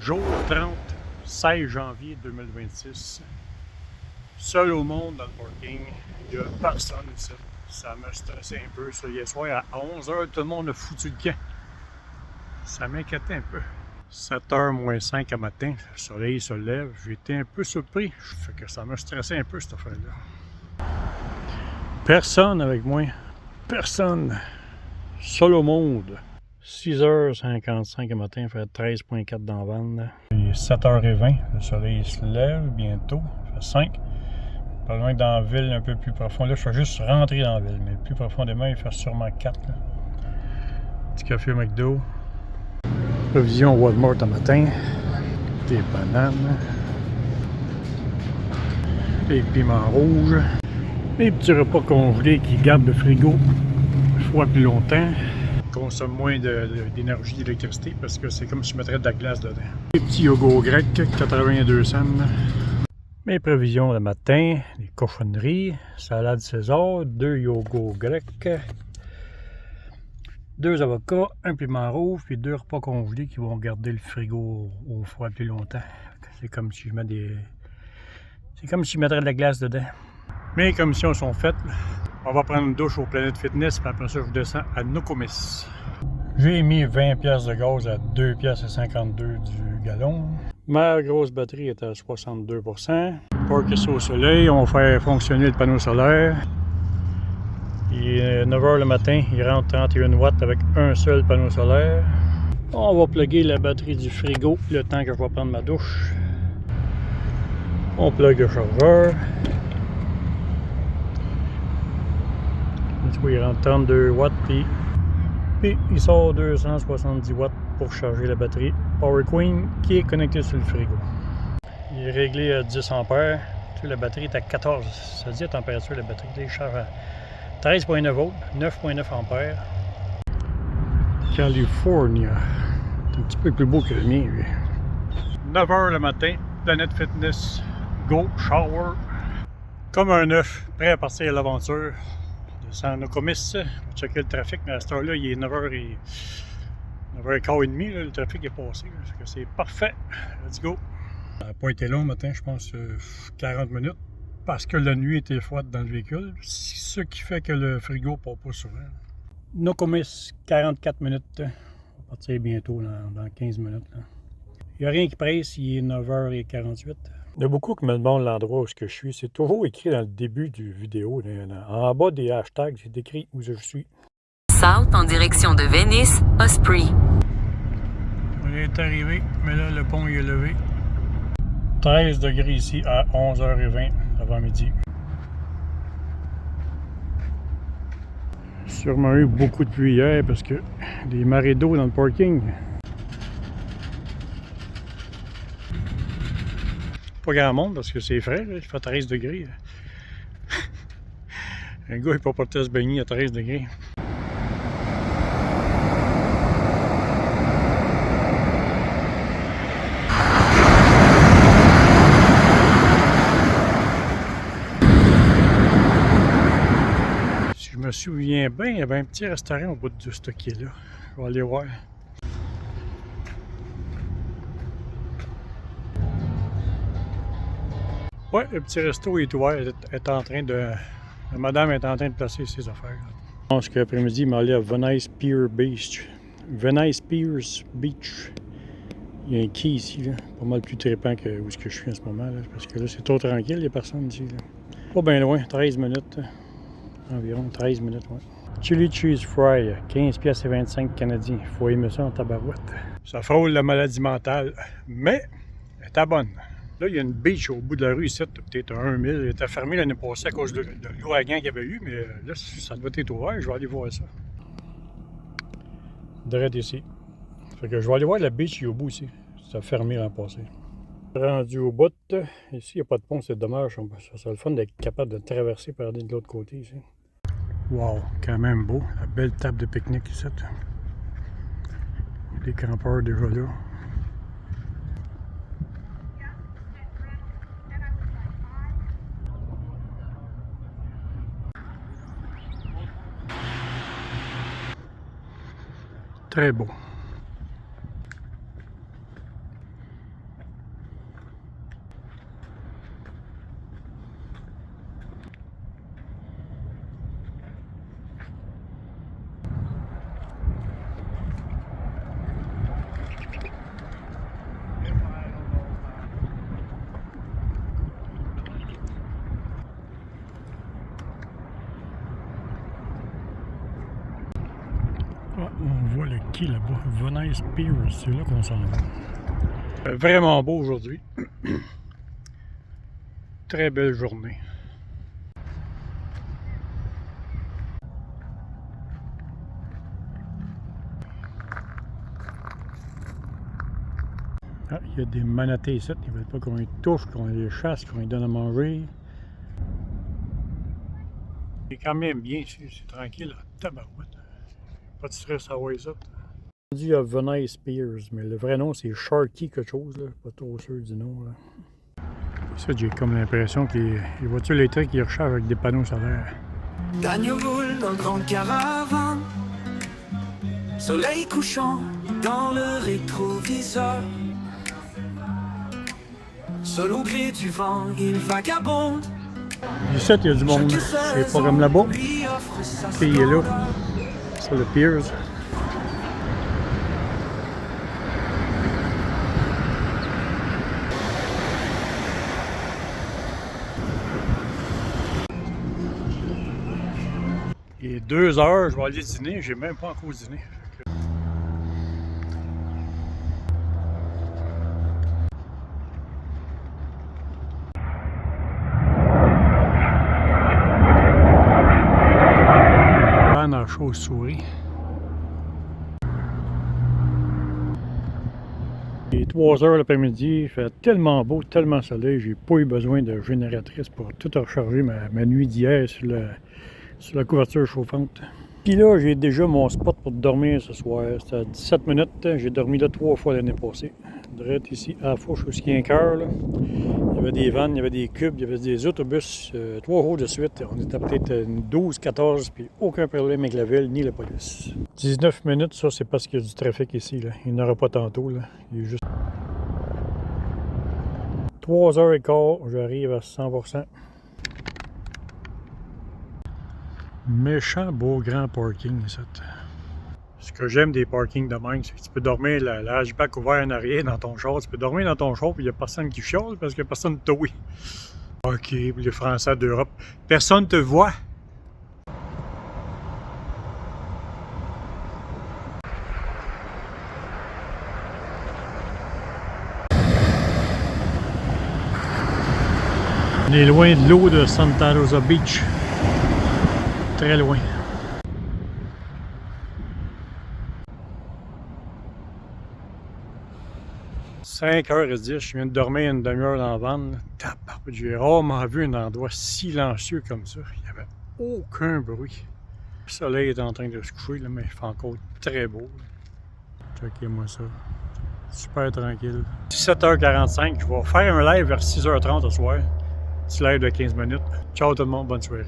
Jour 30, 16 janvier 2026. Seul au monde dans le parking. Il n'y a personne ici. Ça m'a stressé un peu. Ça, hier soir, à 11h, tout le monde a foutu le camp. Ça m'inquiétait un peu. 7h moins 5 à matin, le soleil se lève. J'ai été un peu surpris. Fait que ça m'a stressé un peu, cette affaire-là. Personne avec moi. Personne. Seul au monde. 6h55 le matin, il fait 13,4 dans la vanne. Il est 7h20, le soleil se lève bientôt, il fait 5. Pas loin que dans la ville, un peu plus profond. Là, je fais juste rentrer dans la ville, mais plus profondément, il fait sûrement 4. Là. Petit café au McDo. Provision Walmart un matin. Des bananes. Des piments rouges. Des petits repas congelés qui gardent le frigo froid plus longtemps. Consomme moins d'énergie, d'électricité parce que c'est comme si je mettrais de la glace dedans. Des petits yogourts grecs, 82 cents. Mes provisions le matin, les cochonneries, salade César, 2 yogourts grecs, 2 avocats, un piment rouge, puis 2 repas congelés qui vont garder le frigo au froid plus longtemps. C'est comme si je mets c'est comme si je mettrais de la glace dedans. Mes commissions sont faites. On va prendre une douche au Planet Fitness, puis après ça, je descends à Nokomis. J'ai mis 20 pièces de gaz à 2 pièces et 52 du gallon. Ma grosse batterie est à 62%. Parker au soleil, on va faire fonctionner le panneau solaire. Il est 9h le matin, il rentre 31 watts avec un seul panneau solaire. On va plugger la batterie du frigo le temps que je vais prendre ma douche. On plug le chargeur. Du coup, il rentre 32 watts, puis il sort 270 watts pour charger la batterie Power Queen qui est connectée sur le frigo. Il est réglé à 10 ampères. Tu sais, la batterie est à 14. Ça dit la température de la batterie. Il charge à 13,9 volts, 9,9 ampères. California. C'est un petit peu plus beau que le mien, lui. 9h le matin, Planet Fitness, go, shower. Comme un œuf, prêt à partir à l'aventure. Descend Nokomis, on va checker le trafic, mais à cette heure-là, il est 9h15, le trafic est passé. C'est parfait. Let's go. Ça n'a pas été long le matin, je pense 40 minutes, parce que la nuit était froide dans le véhicule, ce qui fait que le frigo ne part pas souvent. Nokomis, 44 minutes. On va partir bientôt dans 15 minutes. Il n'y a rien qui presse, il est 9h48. Il y a beaucoup qui me demandent l'endroit où je suis. C'est toujours écrit dans le début du vidéo. En bas des hashtags, c'est écrit où je suis. South en direction de Venice, Osprey. On est arrivé, mais là, le pont il est levé. 13 degrés ici à 11h20 avant midi. Sûrement eu beaucoup de pluie hier parce que des marées d'eau dans le parking. Pas grand monde parce que c'est frais, là. Il fait 13 degrés. Un gars n'est pas porté à se baigner à 13 degrés. Si je me souviens bien, il y avait un petit restaurant au bout de ce quai-là. Je vais aller voir. Ouais, le petit resto est ouvert. La madame est en train de placer ses affaires. Je pense qu'après-midi, il m'a allé à Venice Pier Beach. Venice Piers Beach. Il y a un quai ici, là. Pas mal plus trippant que où je suis en ce moment. Là, parce que là, c'est trop tranquille, les personnes ici. Là. Pas bien loin, 13 minutes. Environ 13 minutes, ouais. Chili Cheese Fry, 15 pièces et 25 canadiens. Faut aimer ça en tabarouette. Ça frôle la maladie mentale, mais elle est bonne. Là, il y a une beach au bout de la rue ici, peut-être à 1 000. Elle était fermée l'année passée à cause de l'ouragan qu'il y avait eu, mais là, ça doit être ouvert. Je vais aller voir ça. Direct ici. Fait que je vais aller voir la beach qui est au bout ici. Ça a fermé l'an passé. Rendu au bout. Ici, il n'y a pas de pont, c'est dommage. Ça serait le fun d'être capable de traverser par aller de l'autre côté ici. Wow, quand même beau. La belle table de pique-nique ici. Les campeurs déjà là. Très beau. marqué là-bas. Venice Pier, c'est là qu'on s'en va. Vraiment beau aujourd'hui. Très belle journée. Ah, il y a des manatés ici, ils ne veulent pas qu'on les touche, qu'on les chasse, qu'on les donne à manger. C'est quand même bien ici, c'est tranquille, tabarouette. Pas de stress à voir ça. On dit Venice Piers, mais le vrai nom c'est Sharky quelque chose, là. Pas trop sûr du nom. Là. Ça, j'ai comme l'impression que les voitures électriques ils rechargent avec des panneaux solaires. Dagno roule dans grande caravane, soleil couchant dans le rétroviseur. Seul au gré du vent, il vagabonde. Ici, il y a du monde. C'est pas comme là-bas. Le pays est là. C'est le Piers. Il est 2 heures, je vais aller dîner. J'ai même pas encore dîné. Dans la chauve-souris. Il est 3 heures l'après-midi, il fait tellement beau, tellement soleil, j'ai pas eu besoin de génératrice pour tout recharger ma nuit d'hier sur la couverture chauffante. Puis là, j'ai déjà mon spot pour dormir ce soir. C'était à 17 minutes, j'ai dormi là 3 fois l'année passée. Direct ici, à la fourche, où il y a un cœur. Il y avait des vannes, il y avait des cubes, il y avait des autobus, 3 jours de suite. On était peut-être 12, 14, puis aucun problème avec la ville ni la police. 19 minutes, ça c'est parce qu'il y a du trafic ici. Là. Il n'y en aura pas tantôt. Là. Il est juste 3h15, j'arrive à 100%. Méchant beau grand parking ici. Ce que j'aime des parkings de même, c'est que tu peux dormir le hatchback ouvert en arrière dans ton char. Tu peux dormir dans ton char et il n'y a personne qui chiale parce qu'il n'y a personne de toi. OK, les Français d'Europe. Personne te voit. On est loin de l'eau de Santa Rosa Beach. Très loin. 5h10, je viens de dormir une demi-heure dans la vanne. J'ai rarement vu un endroit silencieux comme ça. Il n'y avait aucun bruit. Le soleil est en train de se coucher, là, mais il fait encore très beau. Checkez-moi ça. Super tranquille. 17h45, je vais faire un live vers 6h30 ce soir. Petit live de 15 minutes. Ciao tout le monde, bonne soirée.